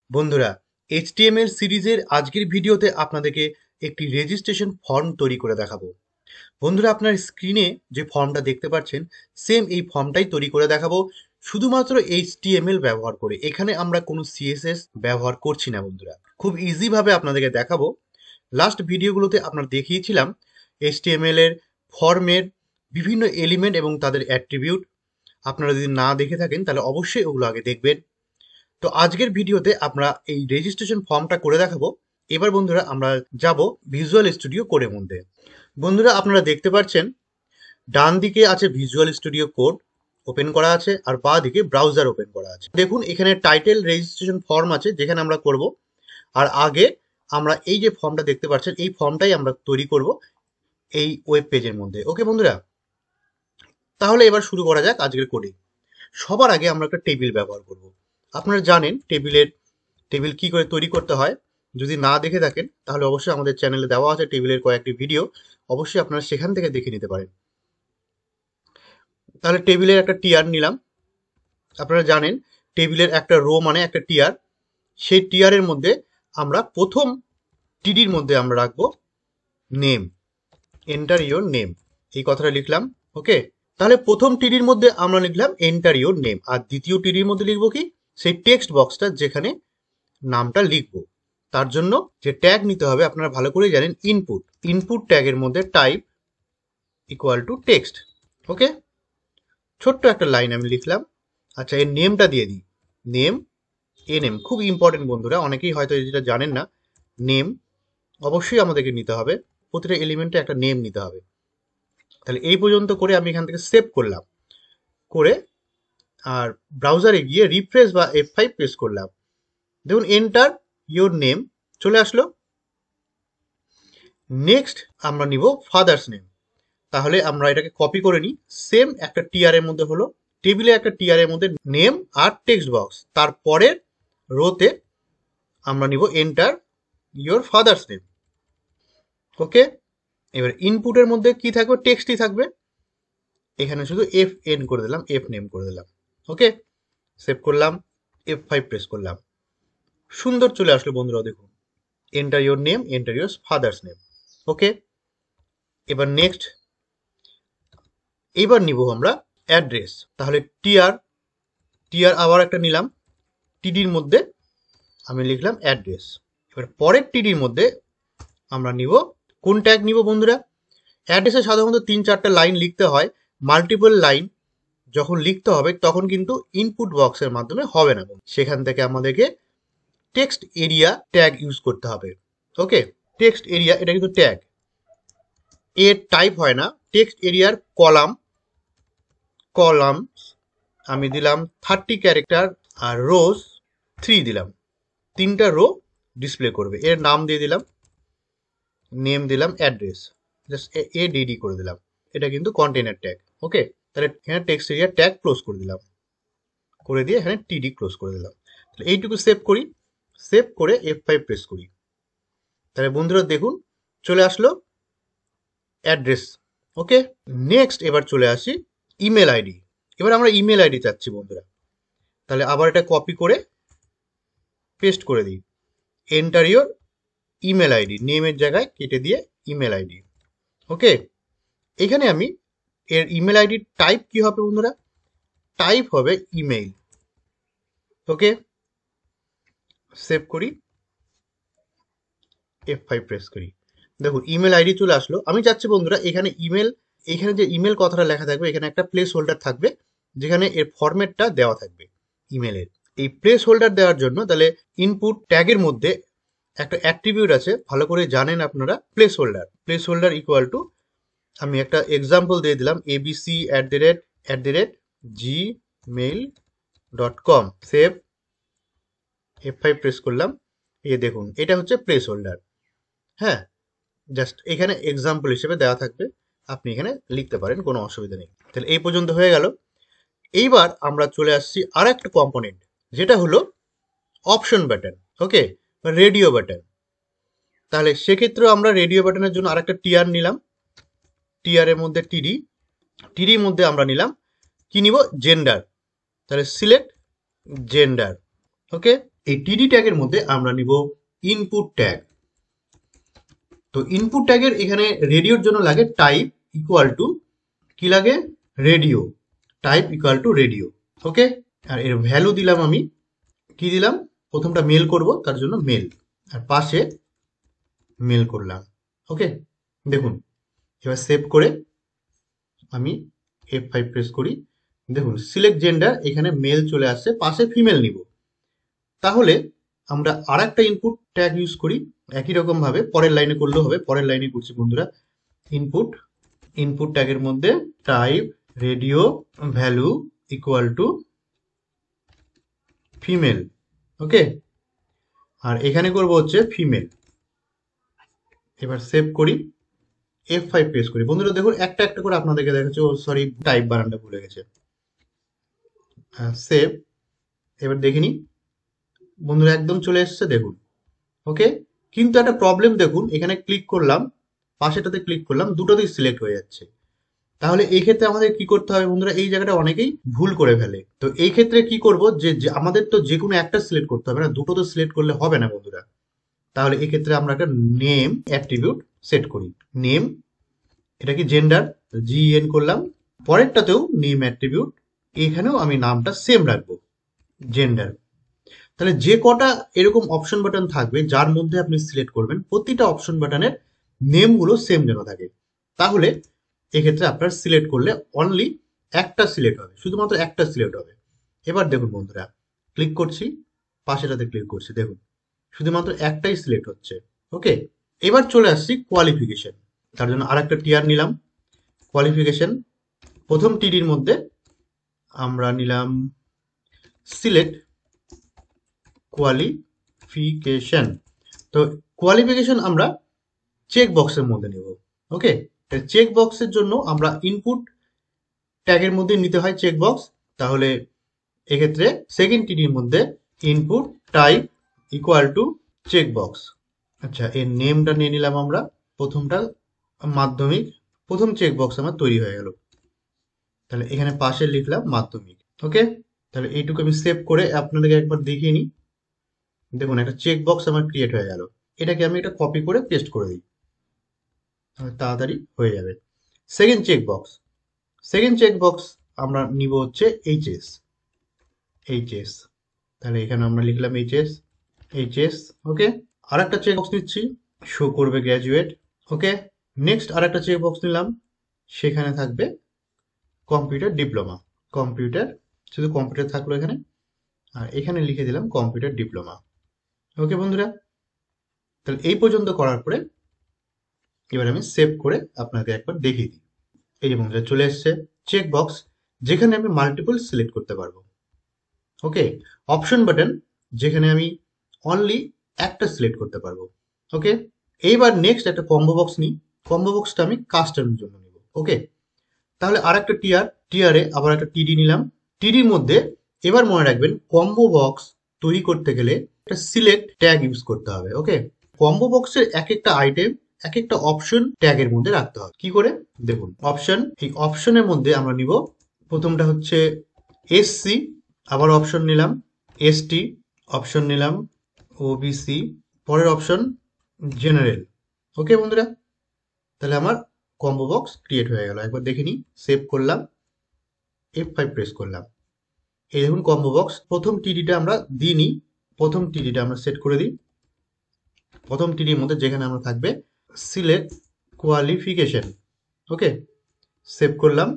বন্ধুরা, HTML সিরিজের আজকের ভিডিওতে আপনাদেরকে একটি রেজিস্ট্রেশন ফর্ম তৈরি করে দেখাবো। বন্ধুরা, আপনার স্ক্রিনে যে ফর্মটা দেখতে পাচ্ছেন, সেম এই ফর্মটাই তৈরি করে দেখাবো শুধুমাত্র HTML ব্যবহার করে। এখানে আমরা কোনো CSS ব্যবহার করছি না বন্ধুরা। খুব ইজিভাবে আপনাদেরকে দেখাবো। লাস্ট ভিডিওগুলোতে আপনারা দেখিয়েছিলাম HTML এর ফর্মের বিভিন্ন এলিমেন্ট এবং তাদের অ্যাট্রিবিউট। আপনারা যদি না দেখে থাকেন তাহলে অবশ্যই ওগুলো আগে দেখবেন। তো আজকের ভিডিওতে আমরা এই রেজিস্ট্রেশন ফর্মটা করে দেখাবো। এবার বন্ধুরা আমরা যাব ভিজুয়াল স্টুডিও কোডের মধ্যে। বন্ধুরা, আপনারা দেখতে পাচ্ছেন ডান দিকে আছে ভিজুয়াল স্টুডিও কোড ওপেন করা আছে, আর বাঁ দিকে ব্রাউজার ওপেন করা আছে। দেখুন এখানে টাইটেল রেজিস্ট্রেশন ফর্ম আছে যেখানে আমরা করব, আর আগে আমরা এই যে ফর্মটা দেখতে পাচ্ছেন এই ফর্মটাই আমরা তৈরি করব এই ওয়েব পেজের মধ্যে। ওকে বন্ধুরা, তাহলে এবার শুরু করা যাক আজকের কোডিং। সবার আগে আমরা একটা টেবিল ব্যবহার করব। আপনারা জানেন টেবিল কি করে তৈরি করতে হয়। যদি না দেখে থাকেন তাহলে অবশ্যই আমাদের চ্যানেলে দেওয়া আছে টেবিলের কয়েকটি ভিডিও, অবশ্যই আপনারা সেখান থেকে দেখে নিতে পারেন। তাহলে টেবিলের একটা টিয়ার নিলাম। আপনারা জানেন টেবিলের একটা রো মানে একটা টিয়ার। সেই টিয়ারের মধ্যে আমরা প্রথম টিডির মধ্যে আমরা রাখবো নেম, এন্টার ইওর নেম, এই কথাটা লিখলাম। ওকে, তাহলে প্রথম টিডির মধ্যে আমরা লিখলাম এন্টার ইওর নেম, আর দ্বিতীয় টিডির মধ্যে লিখবো কি, সেই টেক্সট বক্সটা যেখানে নামটা লিখবো তার জন্য যে ট্যাগ নিতে হবে আপনারা ভালো করে জানেন, ইনপুট ট্যাগের মধ্যে টাইপ ইকুয়াল টু টেক্সট। ওকে, ছোট্ট একটা লাইন আমি লিখলাম। আচ্ছা, এর নেমটা দিয়ে দিই, নেম নেম খুব ইম্পর্টেন্ট বন্ধুরা, অনেকেই হয়তো যেটা জানেন না। নেম অবশ্যই আমাদেরকে নিতে হবে, প্রতিটা এলিমেন্টে একটা নেম নিতে হবে। তাহলে এই পর্যন্ত করে আমি এখান থেকে সেভ করলাম, করে আর ব্রাউজারে গিয়ে রিফ্রেশ বা F5 প্রেস করলাম। দেখুন এন্টার ইওর নেম চলে আসলো। নেক্সট আমরা নিব ফাদার্স নেম। তাহলে আমরা এটাকে কপি করে নিই। সেম একটা টিআর এর মধ্যে হলো, টেবিলে একটা টিআর এর মধ্যে নেম আর টেক্সট বক্স, তারপরের রোতে আমরা নিব enter your father's name. Okay, এবার ইনপুটের মধ্যে কি থাকবে, টেক্সটই থাকবে। এখানে শুধু FN করে দিলাম, এফ নেম করে দিলাম। ওকে, সেভ করলাম, F5 প্রেস করলাম। সুন্দর চলে আসলো বন্ধুরা, দেখুন enter your name, enter your father's name. Okay, এবার নেক্সট, এবার নিব আমরা অ্যাড্রেস। তাহলে টিআর আবার একটা নিলাম, টিডির মধ্যে আমি লিখলাম অ্যাড্রেস। এবার পরের টিডির মধ্যে আমরা নিব কোন ট্যাগ নিব বন্ধুরা। অ্যাড্রেসে সাধারণত 3-4টা লাইন লিখতে হয়। মাল্টিপল লাইন যখন লিখতে হবে তখন কিন্তু ইনপুট বক্সের মাধ্যমে হবে না, সেখান থেকে আমাদেরকে টেক্সট এরিয়া ট্যাগ ইউজ করতে হবে। ওকে, টেক্সট এরিয়া এটা কিন্তু ট্যাগ, এর টাইপ হয় না। টেক্সট এরিয়ার কলামস আমি দিলাম 30 ক্যারেক্টার, আর রোজ 3 দিলাম, 3টা রো ডিসপ্লে করবে। এর নাম দিয়ে দিলাম, নেম দিলাম অ্যাড্রেস, জাস্ট ADD করে দিলাম। এটা কিন্তু কন্টেনার ট্যাগ। ওকে, তাহলে এখানে টেক্সট এরিয়া ট্যাগ ক্লোজ করে দিলাম, করে দিয়ে এখানে TD ক্লোজ করে দিলাম। তাহলে এইটুকু সেভ করি, সেভ করে F5 প্রেস করি। তাহলে বন্ধুরা দেখুন চলে আসলো অ্যাড্রেস। ওকে, নেক্সট এবার চলে আসি ইমেল আইডি। এবার আমরা ইমেল আইডি চাচ্ছি বন্ধুরা। তাহলে আবার এটা কপি করে পেস্ট করে দিই, এন্টার ইওর ইমেল আইডি, নেমের জায়গায় কেটে দিয়ে ইমেল আইডি। ওকে, এখানে আমি এর ইমেল আইডি টাইপ কি হবে বন্ধুরা, টাইপ হবে ইমেইল। ওকে, সেভ করি, F5 প্রেস করি। দেখুন ইমেল আইডি চলে আসলো। আমি চাচ্ছি বন্ধুরা এখানে এখানে যে ইমেল কথাটা লেখা থাকবে এখানে একটা প্লেস হোল্ডার থাকবে, যেখানে এর ফরম্যাটটা দেওয়া থাকবে ইমেলের। এই প্লেস হোল্ডার দেওয়ার জন্য তাহলে ইনপুট ট্যাগের মধ্যে একটা অ্যাট্রিবিউট আছে, ভালো করে জানেন আপনারা, প্লেস হোল্ডার ইকুয়াল টু, আমি একটা এক্সাম্পল দিয়ে দিলাম, abc@gmail.com। সেভ, F5 প্রেস করলাম। এই দেখুন এটা হচ্ছে প্লেস হোল্ডার। হ্যাঁ, জাস্ট এখানে এক্সাম্পল হিসেবে দেওয়া থাকবে, আপনি এখানে লিখতে পারেন, কোনো অসুবিধা নেই। তাহলে এই পর্যন্ত হয়ে গেল। এইবার আমরা চলে আসছি আর একটা কম্পোনেন্ট, যেটা হলো অপশন বাটন। ওকে, রেডিও বাটন। তাহলে সেক্ষেত্রেও আমরা রেডিও বাটনের জন্য আর একটা টিআর নিলাম, টিআর এর মধ্যে টিডির মধ্যে আমরা নিলাম কি নিব, জেন্ডার। তাহলে সিলেক্ট জেন্ডার। ওকে, এই টিডি ট্যাগের মধ্যে আমরা নিব ইনপুট ট্যাগ। তো ইনপুট ট্যাগের এখানে রেডিওর জন্য লাগে টাইপ ইকুয়াল টু কি লাগে, radio, type equal to radio. Okay, আর এর ভ্যালু দিলাম আমি, কি দিলাম, প্রথমটা মেল করব তার জন্য মেল, আর পাশে মেল করলাম। ওকে, দেখুন এবার সেভ করে আমি F5 প্রেস করি, দেখুন সিলেক্ট জেন্ডার, এখানে মেল চলে আসছে, পাশে ফিমেল নিব। তাহলে আমরা আর একটা ইনপুট ট্যাগ ইউজ করি একই রকম ভাবে, পরের লাইনে করলেও হবে, পরের লাইনে করছি বন্ধুরা। ইনপুট, ইনপুট ট্যাগের মধ্যে type radio value equal to female. Okay, আর এখানে করব হচ্ছে ফিমেল। এবার সেভ করি, F5 প্রেস করি। বন্ধুরা দেখুন একটা একটা করে আপনাদেরকে দেখাচ্ছে, ও সরি টাইপ বানানটা ভুলে গেছে। সেভ, এবার দেখিনি বন্ধুরা একদম চলে এসছে দেখুন। ওকে, কিন্তু একটা প্রবলেম দেখুন, এখানে ক্লিক করলাম, পাশেটাতে ক্লিক করলাম, দুটোতেই সিলেক্ট হয়ে যাচ্ছে। তাহলে এই ক্ষেত্রে আমাদের কি করতে হবে বন্ধুরা, এই জায়গাটা অনেকেই ভুল করে ফেলে। তো এই ক্ষেত্রে কি করব, যে আমাদের তো যে কোনো একটা সিলেক্ট করতে হবে না, দুটো তো সিলেক্ট করলে হবে না বন্ধুরা। তাহলে এই ক্ষেত্রে আমরা একটা নেম অ্যাট্রিবিউট সেট করি। নেম, এটা কি জেন্ডার, GEN করলাম, পরেরটাতেও নেম অ্যাট্রিবিউট, এখানেও আমি নামটা সেম রাখবো, জেন্ডার। তাহলে যে কটা এরকম অপশন বাটন থাকবে যার মধ্যে আপনি সিলেক্ট করবেন, প্রতিটা অপশন বাটনের নেমগুলো সেম যেন থাকে। তাহলে এক্ষেত্রে আপনার সিলেক্ট করলে অনলি একটা সিলেক্ট হবে, শুধুমাত্র একটা সিলেক্ট হবে। এবার দেখুন বন্ধুরা, ক্লিক করছি, পাশেটাতে ক্লিক করছি, দেখুন শুধুমাত্র একটাই সিলেক্ট হচ্ছে। ওকে, এবার চলে আসছি কোয়ালিফিকেশন। তার জন্য আর একটা টিয়ার নিলাম, কোয়ালিফিকেশন। প্রথম টিডির মধ্যে আমরা নিলাম সিলেক্ট কোয়ালিফিকেশন। তো কোয়ালিফিকেশন আমরা চেক বক্সের মধ্যে নেব। ওকে, চেক বক্সের জন্য আমরা ইনপুট ট্যাগের মধ্যে নিতে হয় চেক বক্স। তাহলে এক্ষেত্রে সেকেন্ড টিডির মধ্যে input type equal to check box. আচ্ছা, এর নেমটা নিয়ে নিলাম আমরা, প্রথমটা মাধ্যমিক, প্রথম চেক বক্স আমার তৈরি হয়ে গেল। তাহলে এখানে পাশে লিখলাম মাধ্যমিক। ওকে, তাহলে এইটুকু আমি সেভ করে আপনাদেরকে একবার দেখিয়ে নিই। দেখুন একটা চেক বক্স আমার ক্রিয়েট হয়ে গেল। এটাকে আমি এটা কপি করে পেস্ট করে দিই, তাড়াতাড়ি হয়ে যাবে। Second check box, second check box আমরা নিব হচ্ছে এইচএস, এইচএস। তাহলে এখানে আমরা লিখলাম এইচএস, এইচএস। ওকে, আর একটা চেক বক্স নিচ্ছি, শো করবে গ্র্যাজুয়েট। ওকে, নেক্সট আর একটা চেক বক্স নিলাম, সেখানে থাকবে কম্পিউটার ডিপ্লোমা, কম্পিউটার, শুধু কম্পিউটার থাকলো এখানে, আর এখানে লিখে দিলাম কম্পিউটার ডিপ্লোমা। ওকে বন্ধুরা, তাহলে এই পর্যন্ত করার পরে এবার আমি সেভ করে আপনাকে একবার দেখিয়ে দিই। এই যে বন্ধুরা চলে এসছে চেক বক্স, যেখানে আমি মাল্টিপল সিলেক্ট করতে পারবো। ওকে, অপশন বাটন, যেখানে আমি অনলি একটা সিলেক্ট করতে পারবো। ওকে, এইবার নেক্সট একটা কম্বো বক্স নিই, কম্বো বক্সটা আমি কাস্টমের জন্য নিব। ওকে, তাহলে আর একটা টিয়ার, টিয়ারে আবার একটা টিডি নিলাম। টিডির মধ্যে এবার মনে রাখবেন কম্বো বক্স তৈরি করতে গেলে একটা সিলেক্ট ট্যাগ ইউজ করতে হবে। ওকে, কম্বো বক্সের এক একটা আইটেম এক একটা অপশন ট্যাগের মধ্যে রাখতে হবে। কি করে দেখুন, অপশন, এই অপশনের মধ্যে আমরা নিব, প্রথমটা হচ্ছে SC, আবার অপশন নিলাম ST, অপশন নিলাম OBC, পরের অপশন জেনারেল। ওকে বন্ধুরা, তাহলে আমার কম্বো বক্স ক্রিয়েট হয়ে গেল। একবার দেখে নিই, সেভ করলাম, F5 প্রেস করলাম, এই দেখুন কম্বো বক্স। প্রথম টিডিটা আমরা দিইনি, প্রথম টিডিটা আমরা সেট করে দিই। প্রথম টিডির মধ্যে যেখানে আমরা থাকবে সিলেক্ট কোয়ালিফিকেশন। ওকে, সেভ করলাম,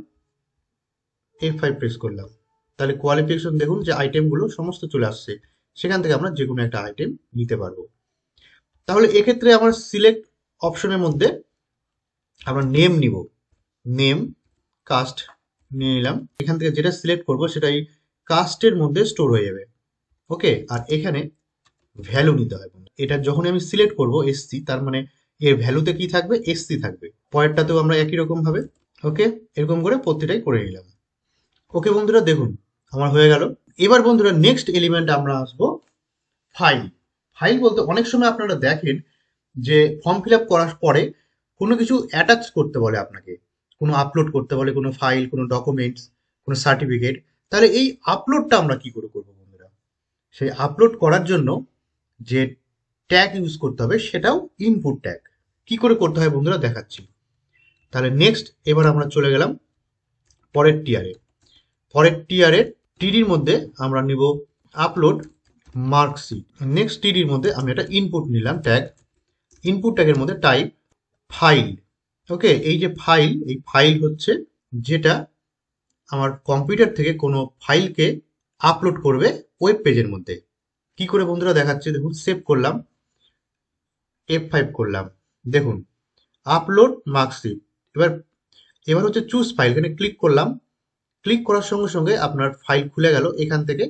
F5 প্রেস করলাম, তাহলে কোয়ালিফিকেশন দেখুন যে আইটেমগুলো সমস্ত চলে আসছে, সেখান থেকে আমরা যে কোনো একটা আইটেম নিতে পারবো। তাহলে এক্ষেত্রে আমার সিলেক্ট অপশনের মধ্যে আমরা নেম নিব, নেম কাস্ট নিয়ে নিলাম। এখান থেকে যেটা সিলেক্ট করব সেটাই কাস্টের মধ্যে স্টোর হয়ে যাবে। ওকে, আর এখানে ভ্যালু নিতে হয়। এটা যখন আমি সিলেক্ট করব SC, তার মানে এর ভ্যালুতে কি থাকবে, SC থাকবে। পরেরটাতেও আমরা একই রকম ভাবে, ওকে, এরকম করে প্রতিটাই করে নিলাম। ওকে বন্ধুরা, দেখুন আমার হয়ে গেল। এবার বন্ধুরা নেক্সট এলিমেন্ট আমরা আসবো ফাইল। ফাইল বলতে অনেক সময় আপনারা দেখেন যে ফর্ম ফিল আপ করার পরে কোনো কিছু অ্যাটাচ করতে বলে আপনাকে, কোনো আপলোড করতে বলে, কোনো ফাইল, কোনো ডকুমেন্টস, কোনো সার্টিফিকেট। তাহলে এই আপলোডটা আমরা কি করে করবো বন্ধুরা? সেই আপলোড করার জন্য যে ট্যাগ ইউজ করতে হবে সেটাও ইনপুট ট্যাগ। কি করে করতে হয় বন্ধুরা দেখাচ্ছি। তাহলে নেক্সট এবার আমরা চলে গেলাম পরের টিয়ারে। পরের টিয়ারের টিডির মধ্যে আমরা নিব আপলোড মার্কশিট। নেক্সট টিডির মধ্যে আমি একটা ইনপুট নিলাম ট্যাগ। ইনপুট ট্যাগের মধ্যে টাইপ ফাইল। ওকে, এই যে ফাইল, এই ফাইল হচ্ছে যেটা আমার কম্পিউটার থেকে কোনো ফাইলকে আপলোড করবে ওয়েব পেজের মধ্যে। কি করে বন্ধুরা দেখাচ্ছে দেখুন। সেভ করলাম, F5 করলাম, দেখুন আপলোড মার্কশিট। এবার এবার হচ্ছে চুজ ফাইল, এখানে ক্লিক করলাম। ক্লিক করার সঙ্গে সঙ্গে আপনার ফাইল খুলে গেল। এখান থেকে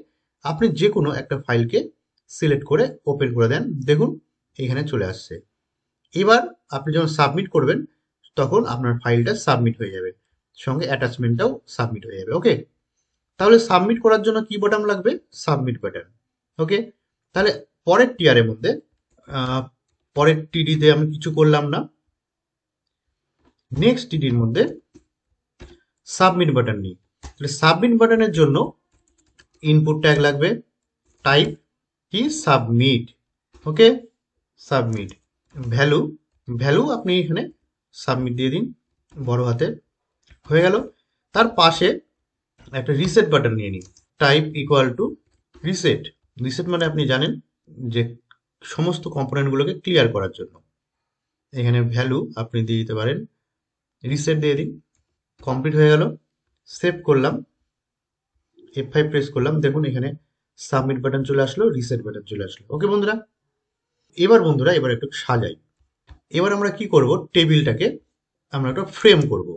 আপনি যে কোনো একটা ফাইলকে সিলেক্ট করে ওপেন করে দেন, দেখুন এখানে চলে আসছে। এবার আপনি যখন সাবমিট করবেন তখন আপনার ফাইলটা সাবমিট হয়ে যাবে, সঙ্গে অ্যাটাচমেন্টটাও সাবমিট হয়ে যাবে। ওকে, তাহলে সাবমিট করার জন্য কি বাটন লাগবে? Submit button. ওকে, তাহলে পরের টিয়ারের মধ্যে পরের টিডিতে আমি কিছু করলাম না। নেক্সট টিডির মধ্যে সাবমিট বাটন নিই। তাহলে সাবমিট বাটনের জন্য ইনপুট ট্যাগ লাগবে, টাইপ কি সাবমিট। ওকে, সাবমিট। ভ্যালু, ভ্যালু আপনি এখানে সাবমিট দিয়ে দিন বড় হাতে। হয়ে গেল। তার পাশে একটা রিসেট বাটন নিয়ে নিন, type equal two reset. Reset মানে আপনি জানেন যে সমস্ত কম্পোনেন্টগুলোকে ক্লিয়ার করার জন্য। এখানে ভ্যালু আপনি দিয়ে দিতে পারেন, রিসেট দিয়ে দিন। কমপ্লিট হয়ে গেল। সেভ করলাম, F5 প্রেস করলাম, দেখুন এখানে সাবমিট বাটন চলে আসলো, রিসেট বাটন চলে আসলো। ওকে বন্ধুরা, এবার বন্ধুরা এবার একটু সাজাই। এবার আমরা কি করব, টেবিলটাকে আমরা একটা ফ্রেম করব।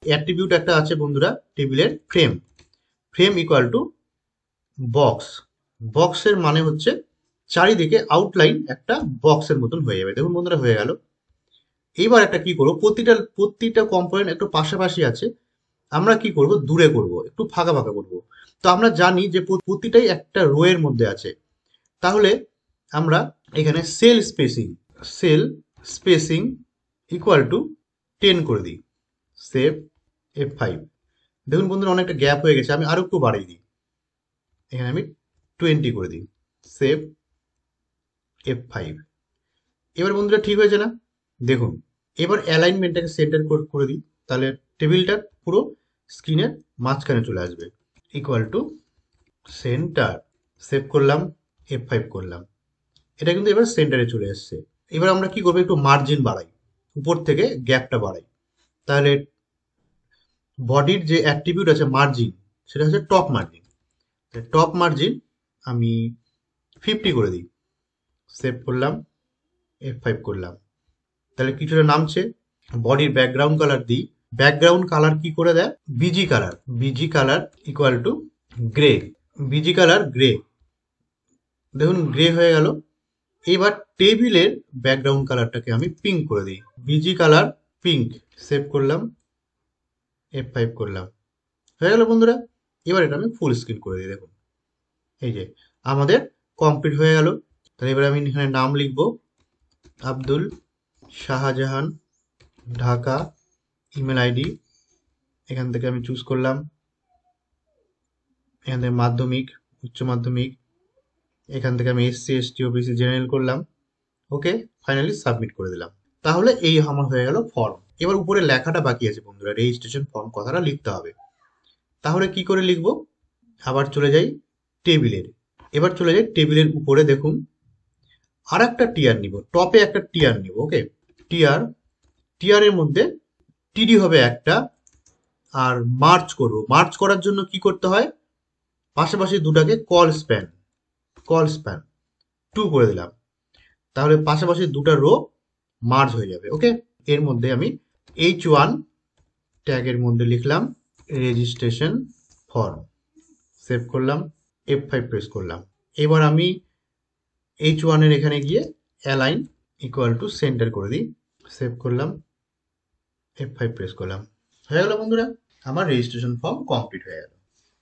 অ্যাট্রিবিউট একটা আছে বন্ধুরা টেবিলের, frame. Frame equal to box. বক্সের মানে হচ্ছে চারিদিকে আউটলাইন একটা বক্সের মতন হয়ে যাবে। দেখুন বন্ধুরা হয়ে গেল। এইবার একটা কি করবো, প্রতিটা কম্পোনেন্ট একটু পাশাপাশি আছে, আমরা কি করব দূরে করব, একটু ফাঁকা ফাঁকা করব। তো আমরা জানি যে প্রতিটাই একটা রো এর মধ্যে আছে। তাহলে আমরা এখানে সেল স্পেসিং ইকুয়াল টু 10 করে দিই। Save, F5। দেখুন বন্ধুরা অনেকটা গ্যাপ হয়ে গেছে, আমি আরো একটু বাড়িয়ে দিই, এখানে আমি 20 করে দিই। Save, F5। এবার বন্ধুরা ঠিক হয়েছে না? দেখুন এবার অ্যালাইনমেন্টটাকে সেন্টার করে দিই, তাহলে টেবিলটা পুরো স্ক্রিনের মাঝখানে চলে আসবে। Equal to centre. সেভ করলাম, F5 করলাম, এটা কিন্তু এবার সেন্টারে চলে এসছে। এবার আমরা কি করবো, একটু মার্জিন বাড়াই, উপর থেকে গ্যাপটা বাড়াই। তাহলে বডির যে অ্যাট্রিবিউট আছে মার্জিন, সেটা হচ্ছে টপ মার্জিন। টপ মার্জিন আমি 50 করে দিই। সেভ করলাম, F5 করলাম, তাহলে কিছুটা নামছে। বডির ব্যাকগ্রাউন্ড কালার দিই, ব্যাকগ্রাউন্ড কালার কি করে দেয়, busy colour. Busy colour equal to grey. Busy colour grey, দেখুন গ্রে হয়ে গেল। এবার টেবিলের ব্যাকগ্রাউন্ড কালারটাকে আমি পিঙ্ক করে দিই, বিজি কালার পিঙ্ক। সেভ করলাম, F5 করলাম, হয়ে গেল বন্ধুরা। এবার এটা আমি ফুল স্ক্রিন করে দিই, দেখুন এই যে আমাদের কমপ্লিট হয়ে গেল। তাহলে এবার আমি এখানে নাম লিখব, আব্দুল শাহজাহান, ঢাকা, ইমেল আইডি। এখান থেকে আমি চুজ করলাম, এখান থেকে মাধ্যমিক, উচ্চ মাধ্যমিক। এখান থেকে আমি SC ST OBC জেনারেল করলাম। ওকে, ফাইনালি সাবমিট করে দিলাম। তাহলে এই আমার হয়ে গেল ফর্ম। এবার উপরে লেখাটা বাকি আছে বন্ধুরা, রেজিস্ট্রেশন ফর্ম কথাটা লিখতে হবে। তাহলে কি করে লিখবো, আবার চলে যাই টেবিলের। এবার চলে যাই টেবিলের উপরে, দেখুন আর একটা টিয়ার নিব, টপে একটা টিয়ার নিব। ওকে, টিয়ারের মধ্যে টিডি হবে একটা, আর মার্চ করব। মার্চ করার জন্য কি করতে হয়, পাশাপাশি দুটাকে কল স্প্যান 2 করে দিলাম, তাহলে পাশাপাশি দুটা রো মার্জ হয়ে যাবে। ওকে, এর মধ্যে আমি H1 ট্যাগের মধ্যে লিখলাম রেজিস্ট্রেশন ফর্ম। সেভ করলাম, F5 প্রেস করলাম। এবার আমি H1 এর এখানে গিয়ে অ্যালাইন ইকুয়াল টু সেন্টার করে দিই। সেভ করলাম, F5 প্রেস করলাম, হয়ে গেল বন্ধুরা, আমার রেজিস্ট্রেশন ফর্ম কমপ্লিট হয়ে গেল।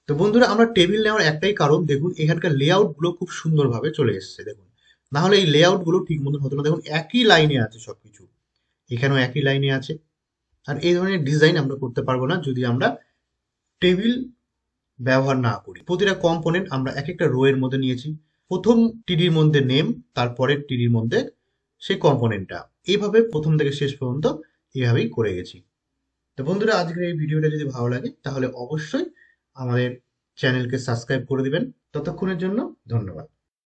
তো বন্ধুরা আমরা টেবিল নেওয়ার একটাই কারণ, দেখুন এখানকার লেআউট গুলো খুব সুন্দরভাবে চলে এসছে, দেখুন না হলে এই লেআউট গুলো ঠিক মতন হতো না। দেখুন একই লাইনে আছে সবকিছু, এখানেও একই লাইনে আছে। আর এই ধরনের ডিজাইন আমরা করতে পারবো না যদি আমরা টেবিল ব্যবহার না করি। প্রতিটা কম্পোনেন্ট আমরা এক একটা রো এর মধ্যে নিয়েছি। প্রথম টিডির মধ্যে নেম, তারপরের টিডির মধ্যে সেই কম্পোনেন্টটা, এইভাবে প্রথম থেকে শেষ পর্যন্ত এইভাবেই করে গেছি। তো বন্ধুরা, আজকের এই ভিডিওটা যদি ভালো লাগে তাহলে অবশ্যই আমাদের চ্যানেলকে সাবস্ক্রাইব করে দিবেন। ততক্ষণের জন্য ধন্যবাদ।